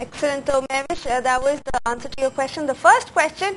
Excellent. So, Mahwish, that was the answer to your question. The first question,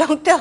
Dr.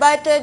but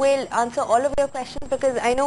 will answer all of your questions because I know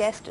guest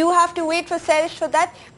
you have to wait for Sarish for that.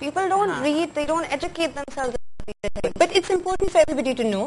People don't read, they don't educate themselves. But it's important for everybody to know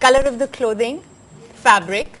Color of the clothing, fabric,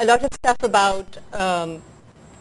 A lot of stuff about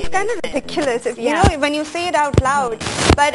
It's kind of ridiculous, you know, when you say it out loud. But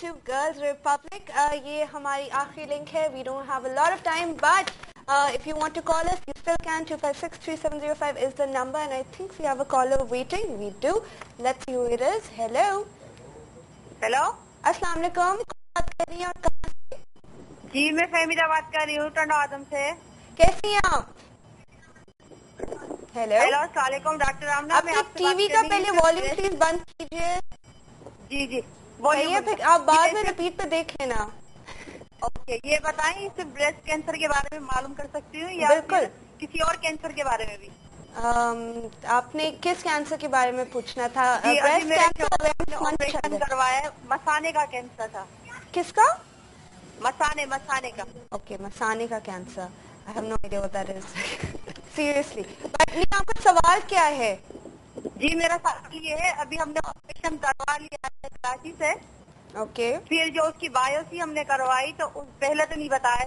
to Girls Republic. یہ ہماری آخری link ہے. We don't have a lot of time, but if you want to call us, you still can. 256-3705 is the number, and I think we have a caller waiting. We do. Let's see who it is. Hello. Hello. السلام علیکم. بات کر رہی ہیں اور کہاں سے؟ جی میں فہمیدہ بات کر رہی ہوں ٹنڈو آدم سے. کیسی ہیں آپ؟ ہیلو. السلام علیکم ڈاکٹر رامنا. آپ ٹی وی کا پہلے والیوم پلیز بند کیجیے. جی جی پھر آپ بعد میں ریپیٹ پہ دیکھ لینا. اوکے. یہ بتائیں صرف بریسٹ کینسر کے بارے میں معلوم کر سکتی ہوں یا بالکل کسی اور کینسر کے بارے میں بھی؟ آپ نے کس کینسر کے بارے میں پوچھنا تھا؟ آپریشن کروایا, مثانے کا کینسر تھا. کس کا؟ مثانے کا. اوکے, مثانے کا cancer. I have no idea what that is. Seriously. But آپ کا سوال کیا ہے؟ جی میرا سوال یہ ہے, ابھی ہم نے آپریشن کروا لیا ہے کراچی سے. اوکے. پھر جو اس کی بایوپسی ہم نے کروائی تو پہلے تو نہیں بتایا.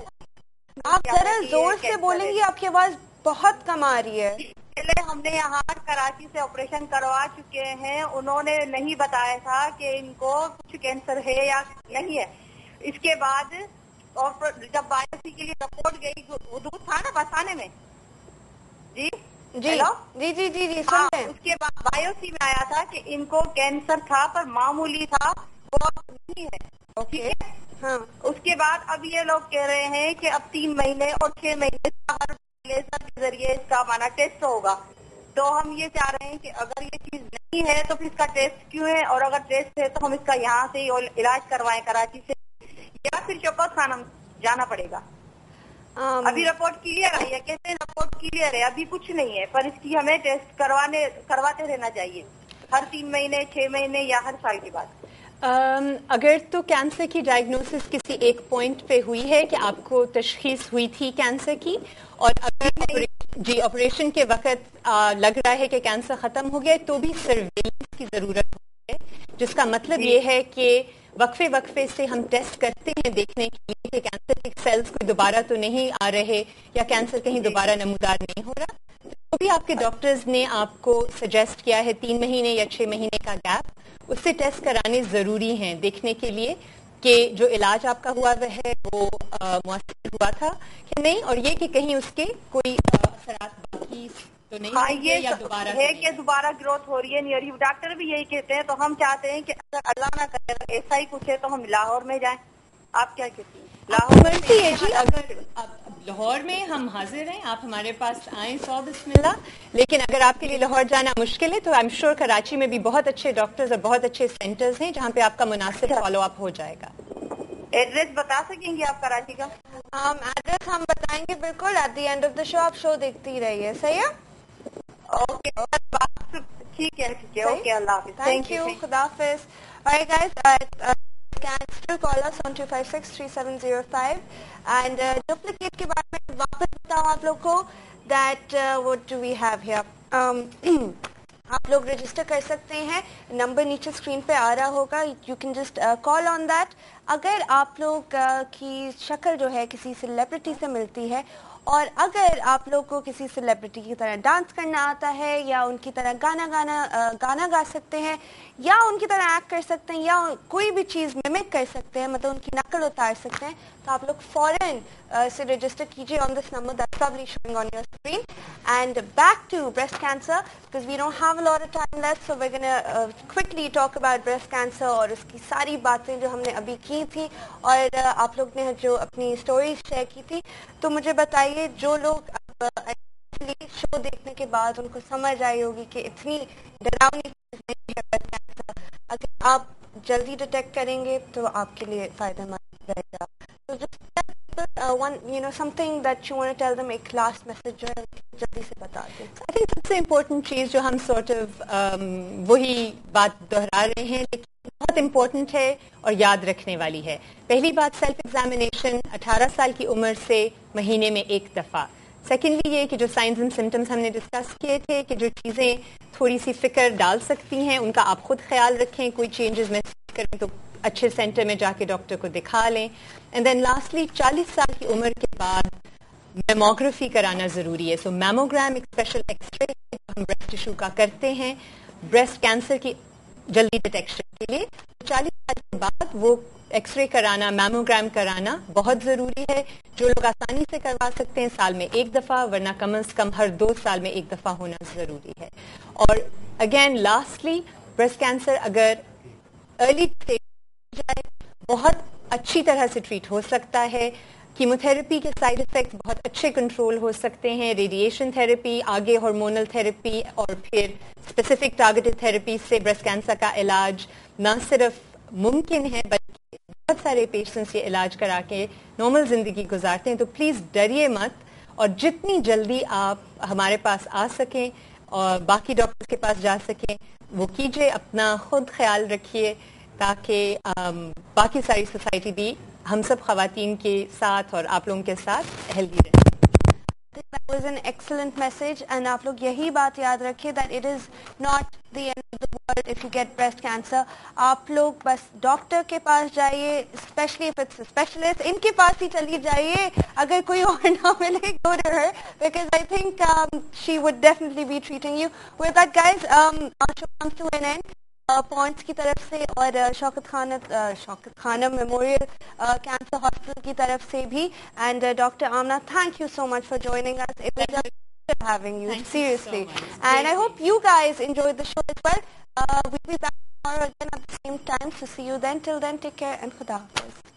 آپ ذرا زور سے بولیں گی, آپ کی آواز بہت کم آ رہی ہے. پہلے ہم نے یہاں کراچی سے آپریشن کروا چکے ہیں, انہوں نے نہیں بتایا تھا کہ ان کو کچھ کینسر ہے یا نہیں ہے. اس کے بعد اور جب بایوپسی کے لیے رپورٹ گئی, وہ دودھ تھا نا مثانے میں. جی جی جی جی جی جی سن رہے ہیں. اس کے بعد بایوپسی میں آیا تھا کہ ان کو کینسر تھا پر معمولی تھا, وہ نہیں ہے. اوکے. ہاں. اس کے بعد اب یہ لوگ کہہ رہے ہیں کہ اب 3 مہینے اور 6 مہینے لیزر کے ذریعے اس کا ہمارا ٹیسٹ ہوگا. تو ہم یہ چاہ رہے ہیں کہ اگر یہ چیز نہیں ہے تو پھر اس کا ٹیسٹ کیوں ہے, اور اگر ٹیسٹ ہے تو ہم اس کا یہاں سے علاج کروائیں کراچی سے یا پھر شوکت خانہ جانا پڑے گا. ابھی رپورٹ کلیئر آئی ہے, کہتے ہیں رپورٹ کلیئر ہے, ابھی کچھ نہیں ہے, پر اس کی ہمیں ٹیسٹ کرواتے رہنا چاہیے ہر 3 مہینے 6 مہینے یا ہر سال کے بعد. اگر تو کینسر کی ڈائگنوسس کسی ایک پوائنٹ پہ ہوئی ہے کہ آپ کو تشخیص ہوئی تھی کینسر کی, اور اگر جی آپریشن کے وقت لگ رہا ہے کہ کینسر ختم ہو گیا, تو بھی سرویلنس کی ضرورت ہوتی ہے, جس کا مطلب یہ ہے کہ وقفے سے ہم ٹیسٹ کرتے ہیں دیکھنے کے لیے کہ کینسر کے سیلز کوئی دوبارہ تو نہیں آ رہے یا کینسر کہیں دوبارہ نمودار نہیں ہو رہا. تو بھی آپ کے ڈاکٹرز نے آپ کو سجیسٹ کیا ہے 3 مہینے یا 6 مہینے کا گیپ, اس سے ٹیسٹ کرانے ضروری ہیں دیکھنے کے لیے کہ جو علاج آپ کا ہوا ہے وہ مؤثر ہوا تھا کہ نہیں, اور یہ کہ کہیں اس کے کوئی اثرات باقی تو نہیں یہ یا دوبارہ ہے کہ دوبارہ گروتھ ہو رہی ہے نہیں, اور ڈاکٹر بھی یہی کہتے ہیں. تو ہم چاہتے ہیں کہ اگر اللہ نہ کرے اگر ایسا ہی کچھ ہے تو ہم لاہور میں جائیں. آپ کیا کہتی ہیں؟ لاہور مرضی ہے جی, اگر لاہور میں ہم حاضر ہیں, آپ ہمارے پاس آئیں 100 بسم اللہ. لیکن اگر آپ کے لیے لاہور جانا مشکل ہے تو آئی ایم شیور کراچی میں بھی بہت اچھے ڈاکٹرز اور بہت اچھے سینٹرز ہیں جہاں پہ آپ کا مناسب فالو اپ ہو جائے گا. ایڈریس بتا سکیں گے آپ کراچی کا؟ ایڈریس ہم بتائیں گے بالکل. At the end of the show آپ شو دیکھتی رہیے. صحیح ہے. اوکے ٹھیک ہے اوکے, اللہ حافظ. Thank you. خدا حافظ. Alright guys, can still call us on 256-3705 and duplicate کے بارے میں واپس بتاؤں آپ لوگ کو that what do we have here. آپ لوگ رجسٹر کر سکتے ہیں, نمبر نیچے اسکرین پہ آ رہا ہوگا, you can just call on that. اگر آپ لوگ کی شکل جو ہے کسی سیلیبریٹی سے ملتی ہے, اور اگر آپ لوگ کو کسی سیلیبریٹی کی طرح ڈانس کرنا آتا ہے یا ان کی طرح گانا گا سکتے ہیں یا ان کی طرح ایکٹ کر سکتے ہیں یا کوئی بھی چیز میمک کر سکتے ہیں, مطلب ان کی نقل اتار سکتے ہیں, تو آپ لوگ فوراً سے رجسٹر کیجیے on this number that's probably showing on your screen. And back to breast cancer because we don't have a lot of time left, so we're going to quickly talk about breast cancer اور اس کی ساری باتیں جو ہم نے ابھی کی تھی اور آپ لوگ نے جو اپنی سٹوریز شیئر کی تھی. تو مجھے بتائیے جو لوگ شو دیکھنے کے بعد ان کو سمجھ آئی ہوگی کہ اتنی ڈراؤنی چیز نہیں ہے breast cancer, اگر آپ جلدی ڈیٹیکٹ کریں گے تو آپ کے لیے فائدہ مند رہے گا. تو something that you want to tell them, ایک لاسٹ میسج جو ہے جلدی سے بتا دیں. I think سب سے امپورٹنٹ چیز جو ہم sort of وہی بات دہرا رہے ہیں لیکن بہت امپورٹنٹ ہے اور یاد رکھنے والی ہے. پہلی بات سیلف ایگزامینیشن 18 سال کی عمر سے مہینے میں 1 دفعہ. سیکنڈلی یہ کہ جو سائنز اینڈ سمٹمز ہم نے ڈسکس کیے تھے کہ جو چیزیں تھوڑی سی فکر ڈال سکتی ہیں ان کا آپ خود خیال رکھیں, کوئی چینجز محسوس کریں تو اچھے سینٹر میں جا کے ڈاکٹر کو دکھا لیں. اینڈ دین لاسٹلی 40 سال کی عمر کے بعد میموگرافی کرانا ضروری ہے. سو میموگرام ایک اسپیشل ایکس رے ہم بریسٹ ٹیشو کا کرتے ہیں بریسٹ کینسر کی جلدی ڈیٹیکشن کے لیے. 40 سال کے بعد وہ ایکس رے کرانا, میموگرام کرانا بہت ضروری ہے. جو لوگ آسانی سے کروا سکتے ہیں سال میں ایک دفعہ, ورنہ کم از کم ہر 2 سال میں ایک دفعہ ہونا ضروری ہے. اور اگین لاسٹلی, بریسٹ کینسر اگر ارلی اسٹیج جائے بہت اچھی طرح سے ٹریٹ ہو سکتا ہے. کیموتھراپی کے سائیڈ افیکٹس بہت اچھے کنٹرول ہو سکتے ہیں. ریڈیشن تھراپی, آگے ہارمونل تھراپی اور پھر اسپیسیفک ٹارگیٹڈ تھراپی سے بریسٹ کینسر کا علاج نہ صرف ممکن ہے بلکہ بہت سارے پیشنٹس یہ علاج کرا کے نارمل زندگی گزارتے ہیں. تو پلیز ڈریے مت, اور جتنی جلدی آپ ہمارے پاس آ سکیں اور باقی ڈاکٹرز کے پاس جا سکیں وہ کیجیے. اپنا خود خیال رکھیے تاکہ باقی ساری سوسائٹی بھی ہم سب خواتین کے ساتھ اور آپ لوگوں کے ساتھ ہیلدی رہے. That was an excellent message, and آپ لوگ یہی بات یاد رکھیں that it is not the end of the world if you get breast cancer. آپ لوگ بس ڈاکٹر کے پاس جائیے, especially if it's a specialist, ان کے پاس ہی چلی جائیے. اگر کوئی اور نہ ملے, go to her because I think she would definitely be treating you. With that guys, our show comes to an end. Points کی طرف سے اور شوکت خانم میموریل کینسر ہاسپٹل کی طرف سے بھی, and doctor Amna, thank you so much for joining us. It was a pleasure having you. Seriously. And I hope you guys enjoyed the show as well. We'll be back tomorrow again at the same time, so see you then. Till then, take care and Khuda Hafiz.